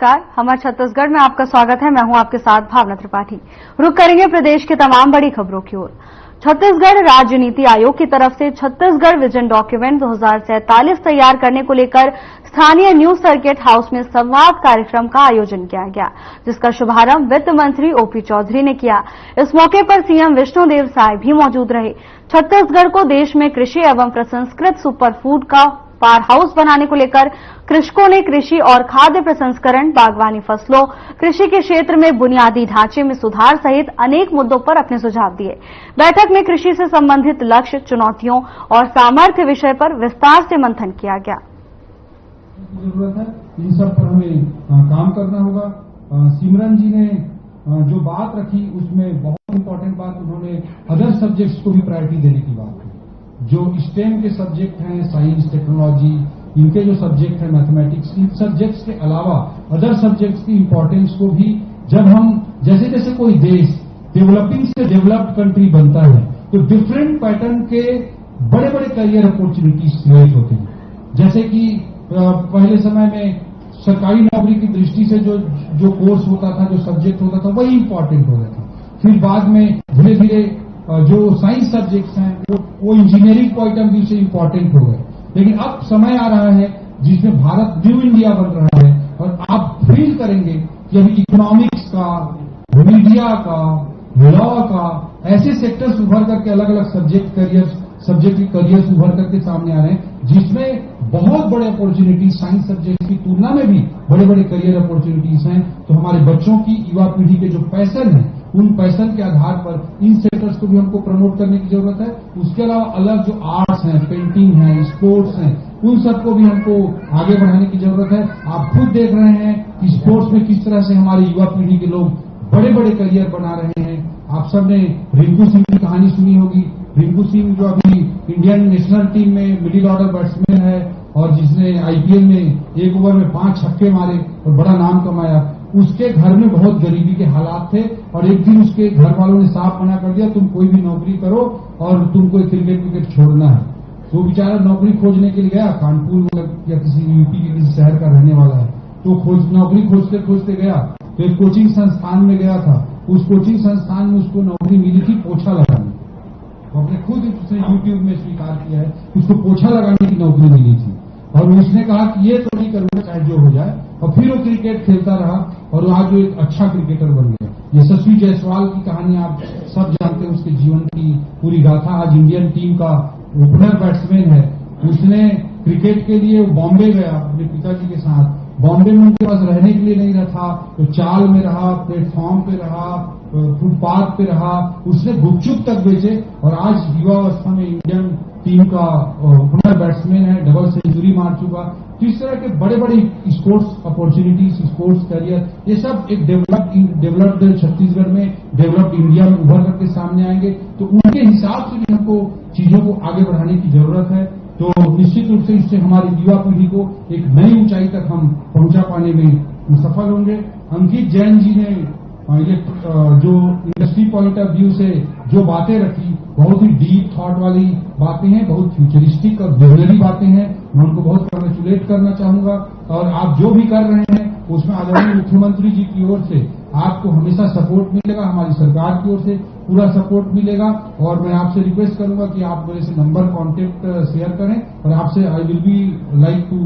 नमस्कार। हमारे छत्तीसगढ़ में आपका स्वागत है। मैं हूं आपके साथ भावना त्रिपाठी। रुक करेंगे प्रदेश के तमाम बड़ी खबरों की ओर। छत्तीसगढ़ राज्य नीति आयोग की तरफ से छत्तीसगढ़ विजन डॉक्यूमेंट 2047 तैयार करने को लेकर स्थानीय न्यूज सर्किट हाउस में संवाद कार्यक्रम का आयोजन किया गया, जिसका शुभारंभ वित्त मंत्री ओपी चौधरी ने किया। इस मौके पर सीएम विष्णुदेव साय भी मौजूद रहे। छत्तीसगढ़ को देश में कृषि एवं प्रसंस्कृत सुपर फूड का पावर हाउस बनाने को लेकर कृषकों ने कृषि और खाद्य प्रसंस्करण, बागवानी फसलों, कृषि के क्षेत्र में बुनियादी ढांचे में सुधार सहित अनेक मुद्दों पर अपने सुझाव दिए। बैठक में कृषि से संबंधित लक्ष्य, चुनौतियों और सामर्थ्य विषय पर विस्तार से मंथन किया गया। जरूरत है, इन सब पर हमें काम करना होगा। सिमरन जी ने जो बात रखी उसमें बहुत इंपॉर्टेंट बात उन्होंने अदर सब्जेक्ट्स को भी प्रायोरिटी देने की बात की। जो स्टेम के सब्जेक्ट हैं, साइंस, टेक्नोलॉजी, इनके जो सब्जेक्ट हैं, मैथमेटिक्स, इन सब्जेक्ट्स के अलावा अदर सब्जेक्ट्स की इंपॉर्टेंस को भी जब हम जैसे जैसे कोई देश डेवलपिंग से डेवलप्ड कंट्री बनता है तो डिफरेंट पैटर्न के बड़े बड़े करियर अपॉर्चुनिटीज क्रिएट होते हैं। जैसे कि पहले समय में सरकारी नौकरी की दृष्टि से जो कोर्स होता था, जो सब्जेक्ट होता था, वही इंपॉर्टेंट हो गया था। फिर बाद में धीरे धीरे जो साइंस सब्जेक्ट्स हैं वो इंजीनियरिंग पॉइंट ऑफ व्यू से इंपॉर्टेंट हो गए। लेकिन अब समय आ रहा है जिसमें भारत न्यू इंडिया बन रहा है और आप फील करेंगे कि अभी इकोनॉमिक्स का, मीडिया का, लॉ का, ऐसे सेक्टर्स उभर करके अलग अलग सब्जेक्ट के करियर्स उभर करके सामने आ रहे हैं, जिसमें बहुत बड़े अपॉर्चुनिटीज साइंस सब्जेक्ट की तुलना में भी बड़े बड़े करियर अपॉर्चुनिटीज हैं। तो हमारे बच्चों की, युवा पीढ़ी के जो पैशन है, उन पैशन के आधार पर इन सेक्टर्स को भी हमको प्रमोट करने की जरूरत है। उसके अलावा अलग जो आर्ट्स हैं, पेंटिंग है, स्पोर्ट्स हैं, उन सबको भी हमको आगे बढ़ाने की जरूरत है। आप खुद देख रहे हैं कि स्पोर्ट्स में किस तरह से हमारी युवा पीढ़ी के लोग बड़े बड़े करियर बना रहे हैं। आप सबने रिंकू सिंह की कहानी सुनी होगी। रिंकू सिंह जो अभी इंडियन नेशनल टीम में मिडिल ऑर्डर बैट्समैन है और जिसने आईपीएल में 1 ओवर में 5 छक्के मारे और बड़ा नाम कमाया। उसके घर में बहुत गरीबी के हालात थे और एक दिन उसके घर वालों ने साफ मना कर दिया, तुम कोई भी नौकरी करो और तुमको क्रिकेट छोड़ना है। वो बेचारा नौकरी खोजने के लिए गया, कानपुर या किसी यूपी के किसी शहर का रहने वाला है, तो नौकरी खोजते खोजते गया तो एक कोचिंग संस्थान में गया था। उस कोचिंग संस्थान में उसको नौकरी मिली थी पोछा लगाने। अपने खुद उसने यूट्यूब में स्वीकार किया है, उसको पोछा लगाने की नौकरी मिली थी और उसने कहा कि ये तो नहीं करूंगा चाहे जो हो जाए। और फिर वो क्रिकेट खेलता रहा और आज वो एक अच्छा क्रिकेटर बन गया। यशस्वी जायसवाल की कहानी आप सब जानते हैं, उसके जीवन की पूरी गाथा। आज इंडियन टीम का ओपनर बैट्समैन है। उसने क्रिकेट के लिए बॉम्बे गया अपने पिताजी के साथ। बॉम्बे में उनके पास रहने के लिए नहीं रहा तो चाल में रहा, प्लेटफॉर्म पे रहा, फुटपाथ पे रहा। उसने गुपचुप तक बेचे और आज युवावस्था में इंडियन टीम का ओपनर बैट्समैन है, डबल सेंचुरी मार चुका। तो इस तरह के बड़े बड़े स्पोर्ट्स अपॉर्चुनिटीज, स्पोर्ट्स करियर, ये सब एक डेवलप्ड छत्तीसगढ़ में, डेवलप्ड इंडिया में उभर करके सामने आएंगे। तो उनके हिसाब से भी हमको चीजों को आगे बढ़ाने की जरूरत है। तो निश्चित रूप से इससे हमारी युवा पीढ़ी को एक नई ऊंचाई तक हम पहुंचा पाने में सफल होंगे। अंकित जैन जी ने जो इंडस्ट्री पॉइंट ऑफ व्यू से जो बातें रखी, बहुत ही डीप थॉट वाली बातें हैं, बहुत फ्यूचरिस्टिक और विजनरी बातें हैं। मैं उनको बहुत कंग्रेचुलेट करना चाहूंगा। और आप जो भी कर रहे हैं उसमें आदरणीय मुख्यमंत्री जी की ओर से आपको हमेशा सपोर्ट मिलेगा, हमारी सरकार की ओर से पूरा सपोर्ट मिलेगा। और मैं आपसे रिक्वेस्ट करूंगा कि आप मेरे से नंबर कॉन्टेक्ट शेयर करें और आपसे I will be like to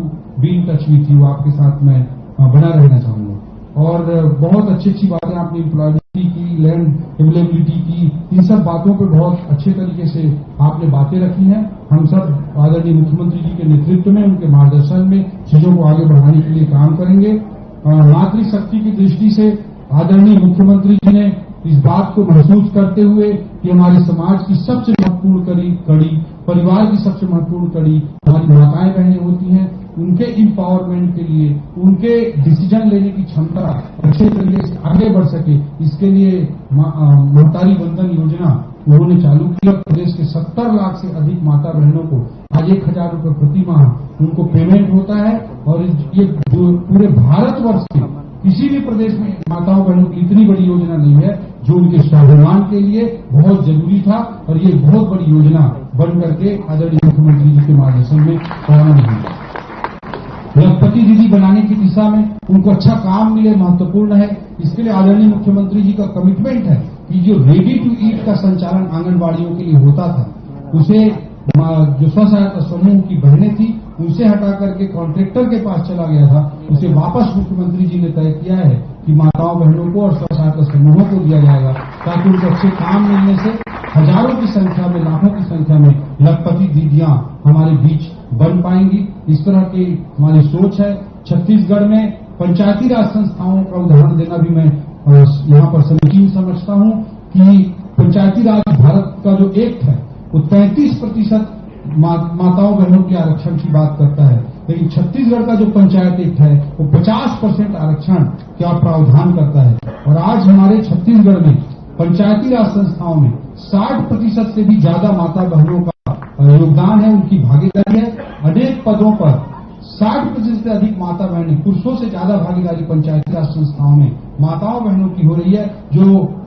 be in touch with you, आपके साथ मैं बना रहना चाहूंगा। और बहुत अच्छी अच्छी बातें आपने एम्प्लॉयबिलिटी की, लैंड अवेलेबिलिटी की, इन सब बातों पर बहुत अच्छे तरीके से आपने बातें रखी हैं। हम सब आदरणीय मुख्यमंत्री जी के नेतृत्व में, उनके मार्गदर्शन में चीजों को आगे बढ़ाने के लिए काम करेंगे। मातृशक्ति की दृष्टि से आदरणीय मुख्यमंत्री जी ने इस बात को महसूस करते हुए कि हमारे समाज की सबसे महत्वपूर्ण कड़ी, परिवार की सबसे महत्वपूर्ण कड़ी हमारी माताएं बहनें होती हैं। उनके एम्पावरमेंट के लिए, उनके डिसीजन लेने की क्षमता अच्छे तरीके से आगे बढ़ सके, इसके लिए महतारी वंदन योजना उन्होंने चालू किया। प्रदेश के 70 लाख से अधिक माता बहनों को आज 1000 रुपये प्रति माह उनको पेमेंट होता है। और ये पूरे भारतवर्ष के किसी भी प्रदेश में माताओं बहनों की इतनी बड़ी योजना नहीं है, जो उनके स्वाभिमान के लिए बहुत जरूरी था। और ये बहुत बड़ी योजना बन करके आदरणीय मुख्यमंत्री जी के मार्गदर्शन में प्रारंभ हुई। लखपति दीदी बनाने की दिशा में, उनको अच्छा काम मिले, महत्वपूर्ण है। इसके लिए आदरणीय मुख्यमंत्री जी का कमिटमेंट है कि जो रेडी टू ईट का संचालन आंगनबाड़ियों के लिए होता था, उसे जो स्व सहायता समूह की बहनें थी उनसे हटा करके कॉन्ट्रैक्टर के पास चला गया था, उसे वापस मुख्यमंत्री जी ने तय किया है कि माताओं बहनों को और स्व सहायता समूहों को दिया जाएगा, ताकि उनको अच्छे काम मिलने से हजारों की संख्या में, लाखों की संख्या में लखपति दीदियां हमारे बीच बन पाएंगी। इस तरह की हमारी सोच है। छत्तीसगढ़ में पंचायती राज संस्थाओं का उदाहरण देना भी मैं यहाँ पर समीचीन समझता हूँ कि पंचायती राज भारत का जो एक्ट है वो 33% माताओं बहनों के आरक्षण की बात करता है, लेकिन छत्तीसगढ़ का जो पंचायत एक्ट है वो 50% आरक्षण का प्रावधान करता है। और आज हमारे छत्तीसगढ़ में पंचायती राज संस्थाओं में 60% से भी ज्यादा माता बहनों का योगदान है, उनकी भागीदारी है। अनेक पदों पर 60% से अधिक माता बहनें, पुरुषों से ज्यादा भागीदारी पंचायती राज संस्थाओं में माताओं बहनों की हो रही है, जो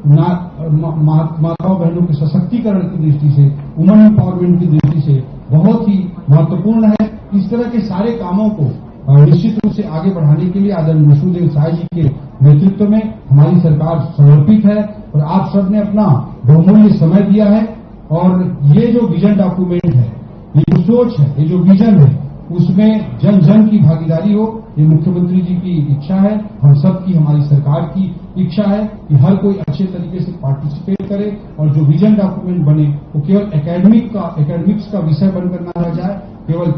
माताओं बहनों के सशक्तिकरण की दृष्टि से, वुमेन एम्पावरमेंट की दृष्टि से बहुत ही महत्वपूर्ण है। इस तरह के सारे कामों को निश्चित रूप से आगे बढ़ाने के लिए आदरणीय विष्णुदेव साय जी के नेतृत्व में हमारी सरकार समर्पित है और आप सबने अपना बहुमूल्य समय दिया है। और ये जो विजन डॉक्यूमेंट है, ये जो सोच है, ये जो विजन है, उसमें जन जन की भागीदारी हो, ये मुख्यमंत्री जी की इच्छा है, हम सब की, हमारी सरकार की इच्छा है कि हर कोई अच्छे तरीके से पार्टिसिपेट करे और जो विजन डॉक्यूमेंट बने वो केवल एकेडमिक्स का विषय बनकर न रह जाए, केवल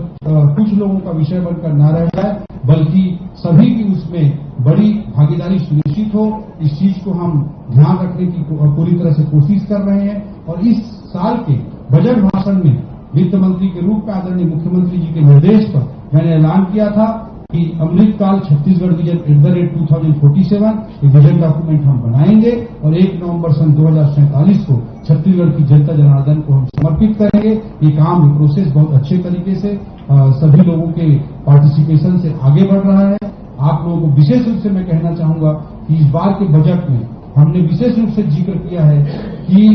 कुछ लोगों का विषय बनकर न रह जाए, बल्कि सभी की उसमें बड़ी भागीदारी सुनिश्चित हो। इस चीज को हम ध्यान रखने की पूरी तरह से कोशिश कर रहे हैं। और इस साल के बजट भाषण में वित्त मंत्री के रूप में आदरणीय मुख्यमंत्री जी के निर्देश पर मैंने ऐलान किया था कि अमृतकाल छत्तीसगढ़ विजन @2047 ये विजन डॉक्यूमेंट हम बनाएंगे और 1 नवंबर सन 2047 को छत्तीसगढ़ की जनता जनार्दन को हम समर्पित करेंगे। ये काम, ये प्रोसेस बहुत अच्छे तरीके से सभी लोगों के पार्टिसिपेशन से आगे बढ़ रहा है। आप लोगों को विशेष रूप से मैं कहना चाहूंगा कि इस बार के बजट में हमने विशेष रूप से जिक्र किया है कि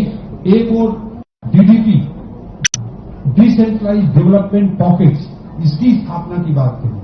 एक और डीडीपी, डिसेंट्रलाइज्ड डेवलपमेंट पॉकेट्स, इसकी स्थापना की बात करें।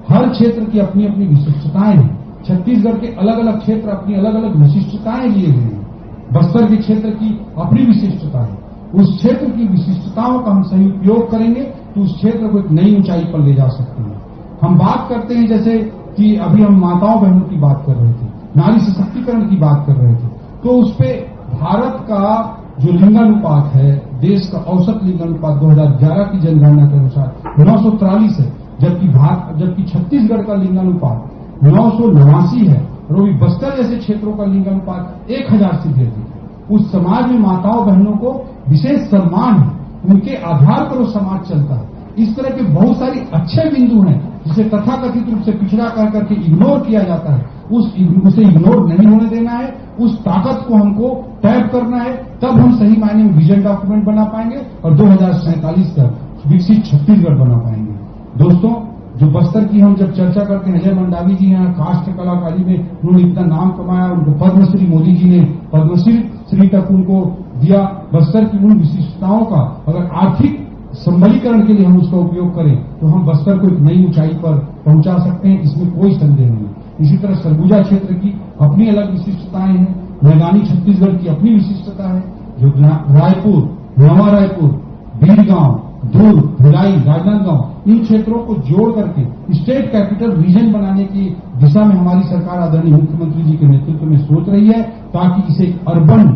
हर क्षेत्र की अपनी अपनी विशिष्टताएं हैं। छत्तीसगढ़ के अलग अलग क्षेत्र अपनी अलग अलग विशिष्टताएं लिए हुए हैं। बस्तर के क्षेत्र की अपनी विशिष्टता है। उस क्षेत्र की विशिष्टताओं का हम सही उपयोग करेंगे तो उस क्षेत्र को एक नई ऊंचाई पर ले जा सकते हैं। हम बात करते हैं, जैसे कि अभी हम माताओं बहनों की बात कर रहे थे, नारी सशक्तिकरण की बात कर रहे थे, तो उस पे भारत का जो लिंगानुपात है, देश का औसत लिंगानुपात 2011 की जनगणना के अनुसार 943 है, जबकि छत्तीसगढ़ का लिंगानुपात 989 है और वो भी बस्तर जैसे क्षेत्रों का लिंगानुपात 1000 से भी अधिक है। उस समाज में माताओं बहनों को विशेष सम्मान है, उनके आधार पर वो समाज चलता है। इस तरह के बहुत सारी अच्छे बिंदु हैं जिसे तथाकथित रूप से पिछड़ा कह करके इग्नोर किया जाता है, उसे इग्नोर नहीं होने देना है। उस ताकत को हमको टैप करना है, तब हम सही मायने में विजन डॉक्यूमेंट बना पाएंगे और 2047 तक विकसित छत्तीसगढ़ बना पाएंगे। दोस्तों, जो बस्तर की हम जब चर्चा करते हैं, अजय मंडावी जी हैं, काष्ठ कलाकारी में उन्होंने इतना नाम कमाया, उनको पद्मश्री, मोदी जी ने पद्मश्री तक उनको दिया। बस्तर की उन विशिष्टताओं का अगर आर्थिक संबलीकरण के लिए हम उसका उपयोग करें तो हम बस्तर को एक नई ऊंचाई पर पहुंचा सकते हैं, इसमें कोई संदेह नहीं। इसी तरह सरगुजा क्षेत्र की अपनी अलग विशिष्टताएं हैं, मैदानी छत्तीसगढ़ की अपनी विशिष्टता है, जो रायपुर, नवा रायपुर, बीरगांव, दूर, भिलाई, राजनांदगांव, इन क्षेत्रों को जोड़ करके स्टेट कैपिटल रीजन बनाने की दिशा में हमारी सरकार आदरणीय मुख्यमंत्री जी के नेतृत्व में सोच रही है, ताकि इसे अर्बन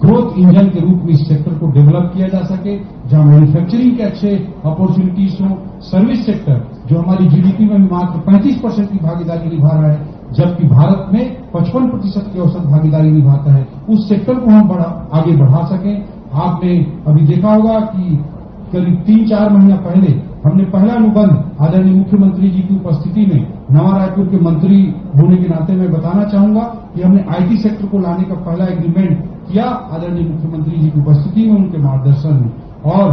ग्रोथ इंजन के रूप में इस सेक्टर को डेवलप किया जा सके, जहां मैन्युफैक्चरिंग के अच्छे अपॉर्चुनिटीज हो। सर्विस सेक्टर जो हमारी जीडीपी में मात्र 35% की भागीदारी निभा रहा है, जबकि भारत में 55% की औसत भागीदारी निभाता है, उस सेक्टर को हम आगे बढ़ा सकें। आपने अभी देखा होगा कि करीब 3-4 महीना पहले हमने पहला अनुबंध आदरणीय मुख्यमंत्री जी की उपस्थिति में, नवा रायपुर के मंत्री होने के नाते मैं बताना चाहूंगा कि हमने आईटी सेक्टर को लाने का पहला एग्रीमेंट किया आदरणीय मुख्यमंत्री जी की उपस्थिति में, उनके मार्गदर्शन में। और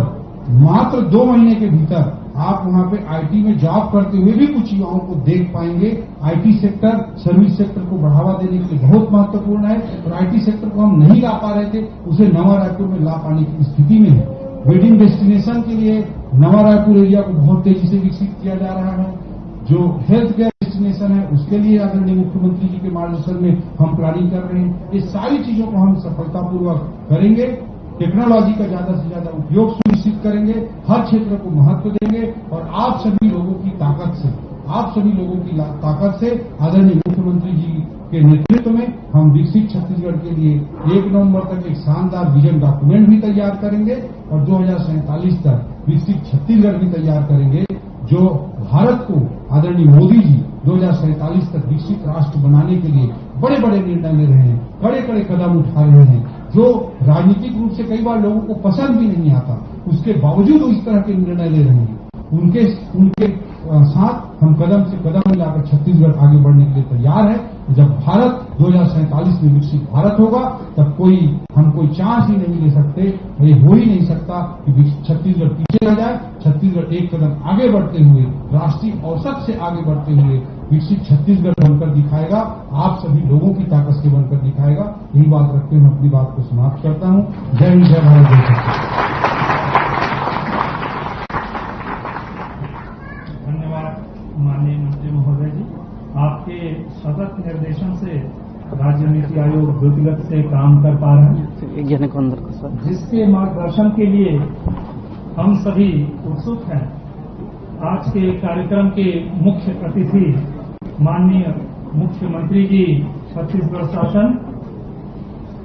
मात्र 2 महीने के भीतर आप वहां पे आईटी में जॉब करते हुए भी कुछ युवाओं को देख पाएंगे। आईटी सेक्टर सर्विस सेक्टर को बढ़ावा देने के लिए बहुत महत्वपूर्ण है और आईटी सेक्टर को हम नहीं ला पा रहे थे, उसे नवा रायपुर में ला पाने की स्थिति में है। वेडिंग डेस्टिनेशन के लिए नवा रायपुर एरिया को बहुत तेजी से विकसित किया जा रहा है। जो हेल्थ केयर डेस्टिनेशन है उसके लिए आदरणीय मुख्यमंत्री जी के मार्गदर्शन में हम प्लानिंग कर रहे हैं। ये सारी चीजों को हम सफलतापूर्वक करेंगे। टेक्नोलॉजी का ज्यादा से ज्यादा उपयोग सुनिश्चित करेंगे, हर क्षेत्र को महत्व देंगे और आप सभी लोगों की ताकत से आदरणीय मुख्यमंत्री जी के नेतृत्व में हम विकसित छत्तीसगढ़ के लिए 1 नवंबर तक एक शानदार विजन डॉक्यूमेंट भी तैयार करेंगे और 2047 तक विकसित छत्तीसगढ़ भी तैयार करेंगे, जो भारत को आदरणीय मोदी जी 2047 तक विकसित राष्ट्र बनाने के लिए बड़े बड़े निर्णय ले रहे हैं, कड़े कड़े कदम उठा रहे हैं, जो राजनीतिक रूप से कई बार लोगों को पसंद भी नहीं आता, उसके बावजूद वो इस तरह के निर्णय ले रहे हैं। उनके साथ हम कदम से कदम मिलाकर छत्तीसगढ़ आगे बढ़ने के लिए तैयार है। जब भारत 2047 में विकसित भारत होगा तब हम कोई चांस ही नहीं ले सकते, ये हो ही नहीं सकता कि छत्तीसगढ़ पीछे रह जाए। छत्तीसगढ़ एक कदम आगे बढ़ते हुए, राष्ट्रीय औसत से आगे बढ़ते हुए विकसित छत्तीसगढ़ बनकर दिखाएगा, आप सभी लोगों की ताकत से बनकर दिखाएगा। यही बात रखते हुए अपनी बात को समाप्त करता हूं। जय हिंद, जय भारत, जय छत्तीसगढ़। माननीय मंत्री महोदय जी, आपके सतत निर्देशन से राज्य नीति आयोग द्रुतगति से काम कर पा रहे हैं, जिसके मार्गदर्शन के लिए हम सभी उत्सुक हैं। आज के कार्यक्रम के मुख्य अतिथि माननीय मुख्यमंत्री जी छत्तीसगढ़ शासन,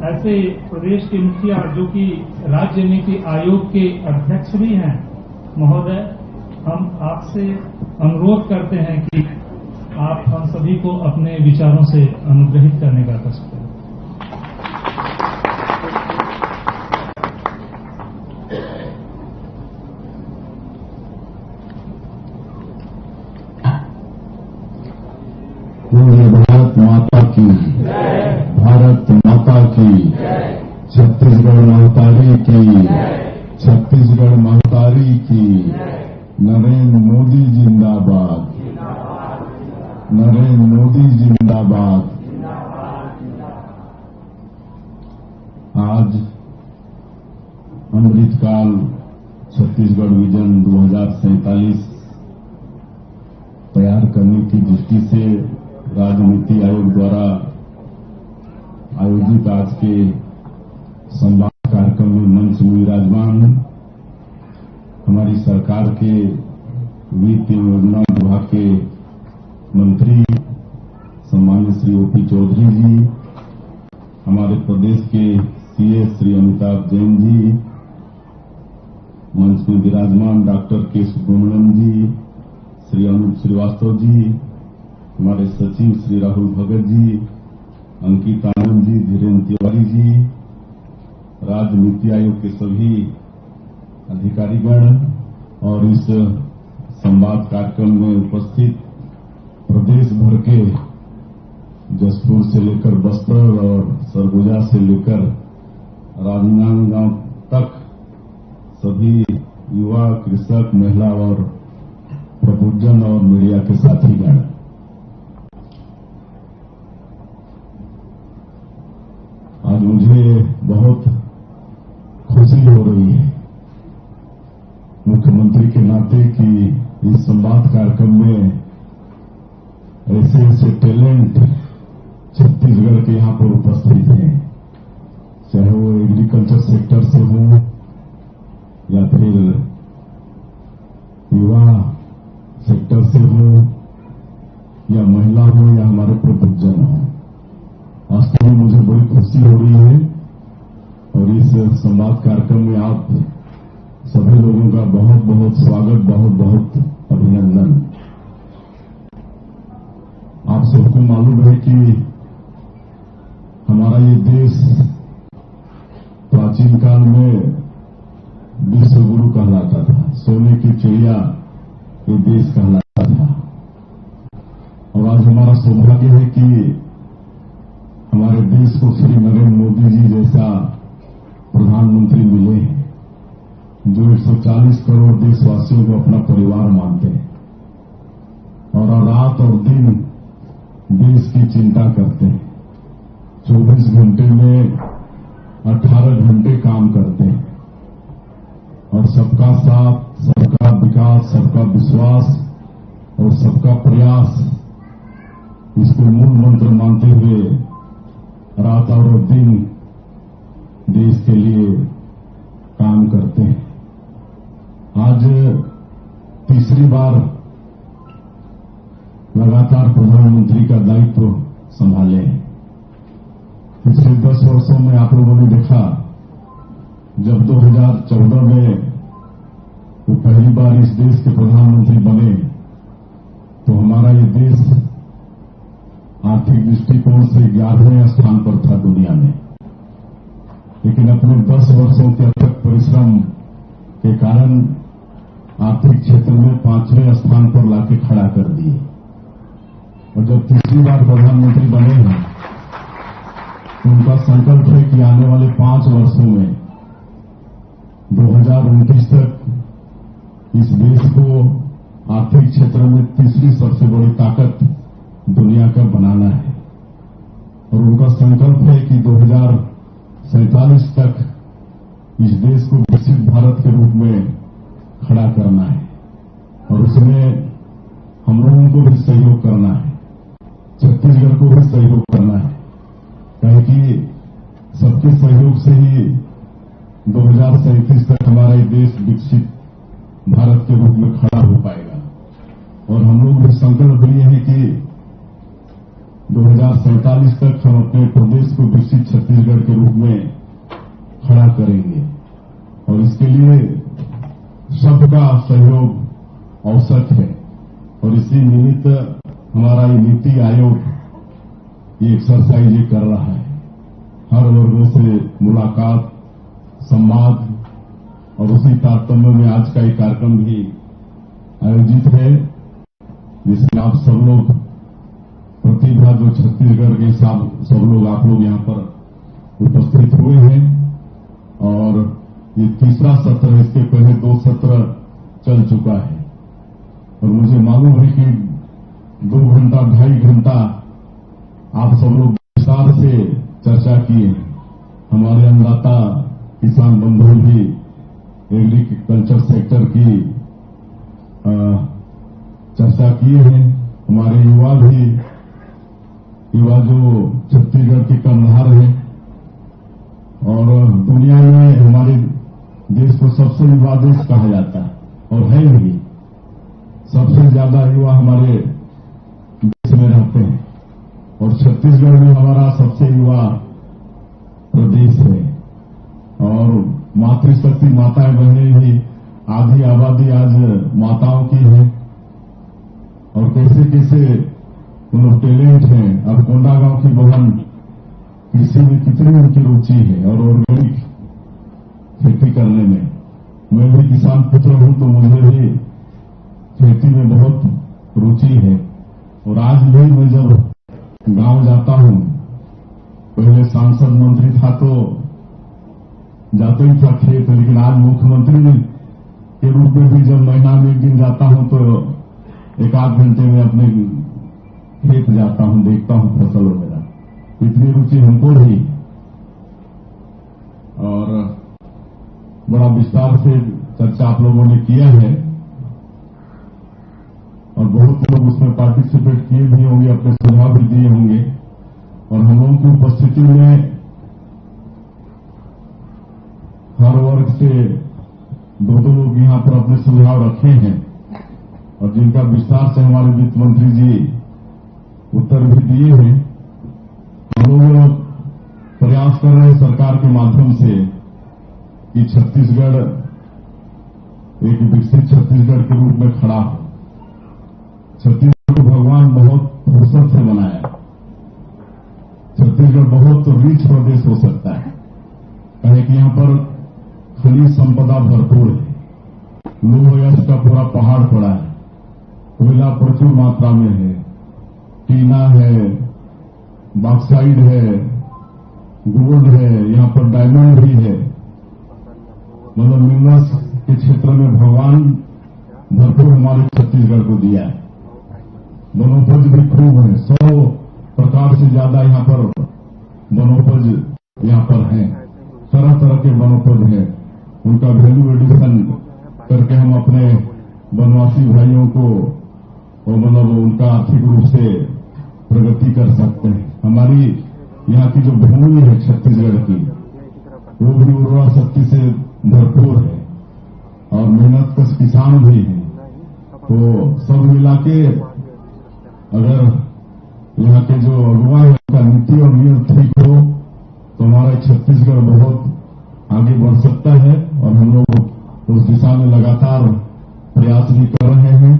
ऐसे प्रदेश के मुखिया जो कि राज्य नीति आयोग के अध्यक्ष भी हैं। महोदय, हम आपसे अनुरोध करते हैं कि आप हम सभी को अपने विचारों से अनुग्रहित करने का कष्ट करें। भारत माता की, भारत माता की, छत्तीसगढ़ महतारी की, छत्तीसगढ़ महतारी की। नरेंद्र मोदी जिंदाबाद, नरेंद्र मोदी जिंदाबाद। आज अमृतकाल छत्तीसगढ़ विजन 2047 तैयार करने की दृष्टि से राज्य नीति आयोग द्वारा आयोजित आज के संवाद कार्यक्रम में मंच में विराजमान हमारी सरकार के वित्त योजना विभाग के मंत्री सम्मानित श्री ओपी चौधरी जी, हमारे प्रदेश के सीएस श्री अमिताभ जैन जी, मंच में विराजमान डॉक्टर के सुब्रमण्यम जी, श्री अनूप श्रीवास्तव जी, हमारे सचिव श्री राहुल भगत जी, अंकित आनंद जी, धीरेन्द्र तिवारी जी, राज्य नीति आयोग के सभी अधिकारीगण और इस संवाद कार्यक्रम में उपस्थित प्रदेश भर के जसपुर से लेकर बस्तर और सरगुजा से लेकर राजनांदगांव तक सभी युवा, कृषक, महिला और प्रबुद्धजन और मीडिया के साथीगण, आज मुझे बहुत खुशी हो रही है मुख्यमंत्री के नाते कि इस संवाद कार्यक्रम में ऐसे ऐसे टैलेंट छत्तीसगढ़ के यहां पर उपस्थित हैं, चाहे वो एग्रीकल्चर सेक्टर से हो या फिर युवा सेक्टर से हो या महिला हो या हमारे प्रबुद्धजन हो। वास्तव में मुझे बड़ी खुशी हो रही है और इस संवाद कार्यक्रम में आप सभी लोगों का बहुत बहुत स्वागत, बहुत बहुत अभिनंदन। आप सबको मालूम है कि हमारा ये देश प्राचीन काल में विश्व गुरु कहलाता था, सोने की चिड़िया ये देश कहलाता था। और आज हमारा सौभाग्य है कि हमारे देश को श्री नरेंद्र मोदी जी जैसा प्रधानमंत्री मिले हैं, जो 140 करोड़ देशवासियों को अपना परिवार मानते हैं और रात और दिन देश की चिंता करते हैं। 24 घंटे में 18 घंटे काम करते हैं और सबका साथ, सबका विकास, सबका विश्वास और सबका प्रयास, इसको मूल मंत्र मानते हुए रात और दिन देश के लिए काम करते हैं। आज तीसरी बार लगातार प्रधानमंत्री का दायित्व संभाले हैं। पिछले 10 वर्षों में आप लोगों ने देखा, जब 2014 में वो पहली बार इस देश के प्रधानमंत्री बने तो हमारा ये देश आर्थिक दृष्टिकोण से 11वें स्थान पर था दुनिया में, लेकिन अपने 10 वर्षों के अथक परिश्रम के कारण आर्थिक क्षेत्र में 5वें स्थान पर लाके खड़ा कर दिए। और जब तीसरी बार प्रधानमंत्री बने हैं तो उनका संकल्प है कि आने वाले 5 वर्षों में 2029 तक इस देश को आर्थिक क्षेत्र में तीसरी सबसे बड़ी ताकत दुनिया का बनाना है। और उनका संकल्प है कि 2047 तक इस देश को विकसित भारत के रूप में खड़ा करना है। और उसमें हम लोगों को भी सहयोग करना है, छत्तीसगढ़ को भी सहयोग करना है, क्योंकि सबके सहयोग से ही 2037 तक हमारा ये देश विकसित भारत के रूप में खड़ा हो पाएगा। और हम लोग भी संकल्प लिए हैं कि 2047 तक हम अपने प्रदेश को विकसित छत्तीसगढ़ के रूप में खड़ा करेंगे। और इसके लिए सबका सहयोग आवश्यक है। और इसी निमित्त हमारा ये नीति आयोग ये एक्सरसाइज ये कर रहा है। हर वर्गों से मुलाकात, संवाद, और उसी तारतम्य में आज का ये कार्यक्रम भी आयोजित है, जिसमें आप सब लोग प्रतिभा जो छत्तीसगढ़ के सब लोग आप लोग यहां पर उपस्थित हुए हैं। और ये तीसरा सत्र है, इसके पहले 2 सत्र चल चुका है। और मुझे मालूम है कि 2 घंटा 2.5 घंटा आप सब लोग विस्तार से चर्चा किए हैं। हमारे अन्नदाता किसान बंधु भी एग्रीकल्चर सेक्टर की चर्चा किए हैं। हमारे युवा जो छत्तीसगढ़ के कर्णधार हैं, और दुनिया में हमारे देश को सबसे युवा देश कहा जाता है, और है भी। सबसे ज्यादा युवा हमारे देश में रहते हैं, और छत्तीसगढ़ में हमारा सबसे युवा प्रदेश है। और मातृशक्ति माताएं बहनें भी आधी आबादी आज माताओं की है। और कैसे कैसे उन लोग टैलेंट हैं। अब कोंडागांव की बहन कृषि में कितनी उनकी रुचि है, और ऑर्गेनिक खेती करने में। मैं भी किसान पुत्र हूं, तो मुझे भी खेती में बहुत रुचि है। और आज भी मैं जब गांव जाता हूं, पहले सांसद मंत्री था तो जाते ही था खेत, लेकिन आज मुख्यमंत्री के रूप में भी जब महीना में 1 दिन जाता हूं तो 1-8 घंटे में अपने खेत जाता हूं, देखता हूं फसल वगैरह। इतनी रुचि हमको भी। और बड़ा विस्तार से चर्चा आप लोगों ने किया है, और बहुत लोग उसमें पार्टिसिपेट किए भी होंगे, अपने सुझाव भी दिए होंगे। और हम लोगों की उपस्थिति में हर वर्ग से 2 लोग यहां पर अपने सुझाव रखे हैं, और जिनका विस्तार से हमारे वित्त मंत्री जी उत्तर भी दिए हैं। हम लोग प्रयास कर रहे हैं सरकार के माध्यम से कि छत्तीसगढ़ एक विकसित छत्तीसगढ़ के रूप में खड़ा हो। छत्तीसगढ़ को भगवान बहुत फुर्सत से बनाया। छत्तीसगढ़ बहुत रिच प्रदेश हो सकता है, कहे कि यहां पर खनिज संपदा भरपूर है। लोह यश का पूरा पहाड़ पड़ा है, कोयला प्रचुर मात्रा में है, टीना है, बॉक्साइड है, गोल्ड है, यहां पर डायमंड भी है। मतलब मिनरल्स के क्षेत्र में भगवान भरपूर हमारे छत्तीसगढ़ को दिया है। वनोपज भी खूब है, 100 प्रकार से ज्यादा यहां पर वनोपज यहां पर है। तरह तरह के वनोपज है, उनका वैल्यू एडिशन करके हम अपने वनवासी भाइयों को मतलब उनका आर्थिक रूप से प्रगति कर सकते हैं। हमारी यहाँ की जो भूमि है छत्तीसगढ़ की, वो भी उर्वरा शक्ति से भरपूर है और मेहनतकश किसान भी हैं। तो सब मिला के अगर यहाँ के जो अगुवा है उनका नीति और नियम ठीक हो तो हमारा छत्तीसगढ़ बहुत आगे बढ़ सकता है और हम लोग उस दिशा में लगातार प्रयास भी कर रहे हैं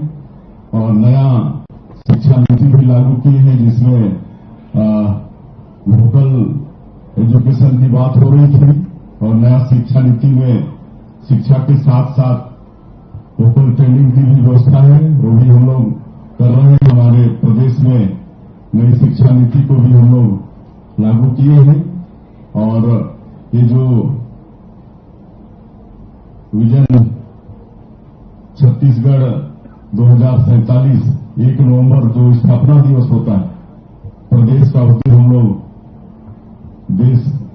और नया शिक्षा नीति भी लागू की है जिसमें वोकल एजुकेशन की बात हो रही थी और नया शिक्षा नीति में शिक्षा के साथ साथ वोकल ट्रेनिंग की भी व्यवस्था है, वो भी हम लोग कर रहे हैं। हमारे प्रदेश में नई शिक्षा नीति को भी हम लोग लागू किए हैं और ये जो विजन छत्तीसगढ़ 2047 1 नवंबर जो स्थापना दिवस होता है प्रदेश का, उसको हम लोग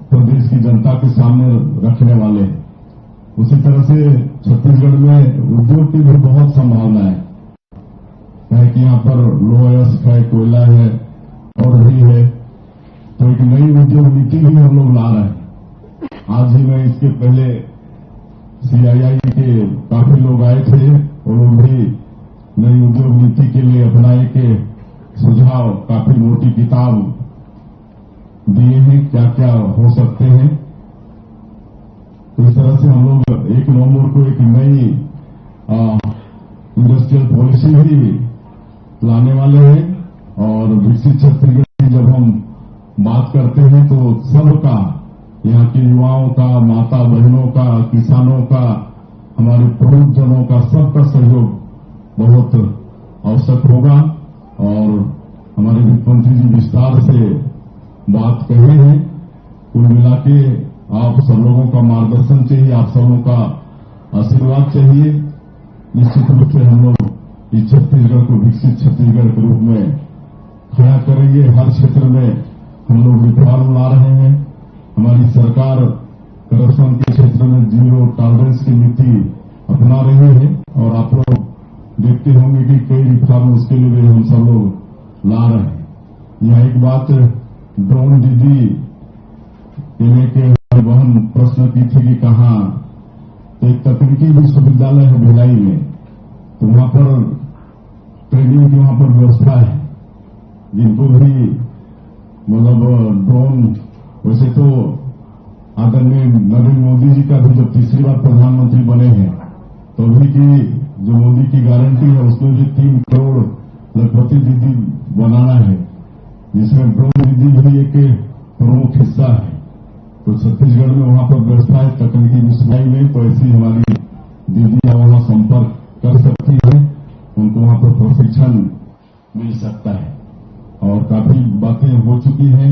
प्रदेश की जनता के सामने रखने वाले हैं। उसी तरह से छत्तीसगढ़ में उद्योग की भी बहुत संभावना है कि यहाँ पर लोहायस्क है, कोयला है और भी है, तो एक नई उद्योग नीति भी हम लोग ला रहे हैं। आज ही मैं इसके पहले CII के काफी लोग आए थे, वो लोग भी नई उद्योग नीति के लिए अपनाए के सुझाव काफी मोटी किताब दिए हैं, क्या क्या हो सकते हैं। तो इस तरह से हम लोग 1 नवंबर को एक नई इंडस्ट्रियल पॉलिसी भी लाने वाले हैं और विकसित छत्तीसगढ़ की जब हम बात करते हैं तो सबका, यहाँ के युवाओं का, माता बहनों का, किसानों का, हमारे प्रबुद्धजनों का, सबका सहयोग बहुत आवश्यक होगा और हमारे वित्त मंत्री जी विस्तार से बात कहे हैं। कुल मिला के आप सब लोगों का मार्गदर्शन चाहिए, आप सब लोगों का आशीर्वाद चाहिए। निश्चित रूप से हम लोग इस छत्तीसगढ़ को विकसित छत्तीसगढ़ के रूप में खड़ा करेंगे। हर क्षेत्र में हम लोग रिफॉर्म ला रहे हैं। हमारी सरकार करप्शन के क्षेत्र में जीरो टॉलरेंस की नीति अपना रही है और आप लोग देखते होंगे कि कई रिफॉर्म उसके लिए भी हम सब लोग ला रहे हैं। यहाँ एक बात ड्रोन दीदी के बहन प्रश्न की थी कि कहाँ, तो एक तकनीकी विश्वविद्यालय है भिलाई में, तो वहां पर ट्रेनिंग की वहां पर व्यवस्था है, जिनको भी मतलब ड्रोन, वैसे तो आदरणीय नरेंद्र मोदी जी का भी जब तीसरी बार प्रधानमंत्री बने हैं तो अभी की जो मोदी की गारंटी है उसमें भी 3 करोड़ लखपति दीदी बनाना है, जिसमें ड्रोन दीदी भी एक प्रमुख हिस्सा है। तो छत्तीसगढ़ में वहां पर व्यवस्था है तकनीकी विश्वविद्यालय में, तो ऐसी हमारी दीदियां वहां संपर्क कर सकती है, उनको वहां पर प्रशिक्षण मिल सकता है और काफी बातें हो चुकी हैं।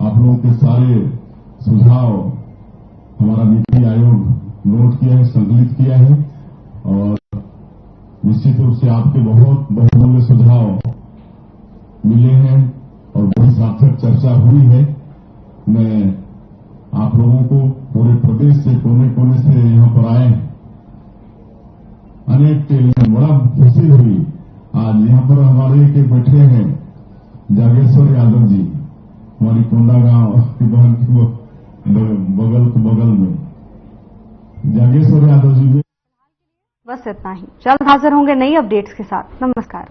आप लोगों के सारे सुझाव हमारा नीति आयोग नोट किया है, संकलित किया है और निश्चित रूप से आपके बहुत बहुमूल्य सुझाव मिले हैं और बड़ी सार्थक चर्चा हुई है। मैं आप लोगों को पूरे प्रदेश से कोने कोने से यहाँ पर आए हैं, अनेक के लिए बड़ा खुशी हुई। आज यहाँ पर हमारे के बैठे हैं जागेश्वर यादव जी, हमारी कोंडागांव की बहन की बगल में जागेश्वर यादव जी। बस इतना ही, जल्द हाजिर होंगे नई अपडेट्स के साथ। नमस्कार।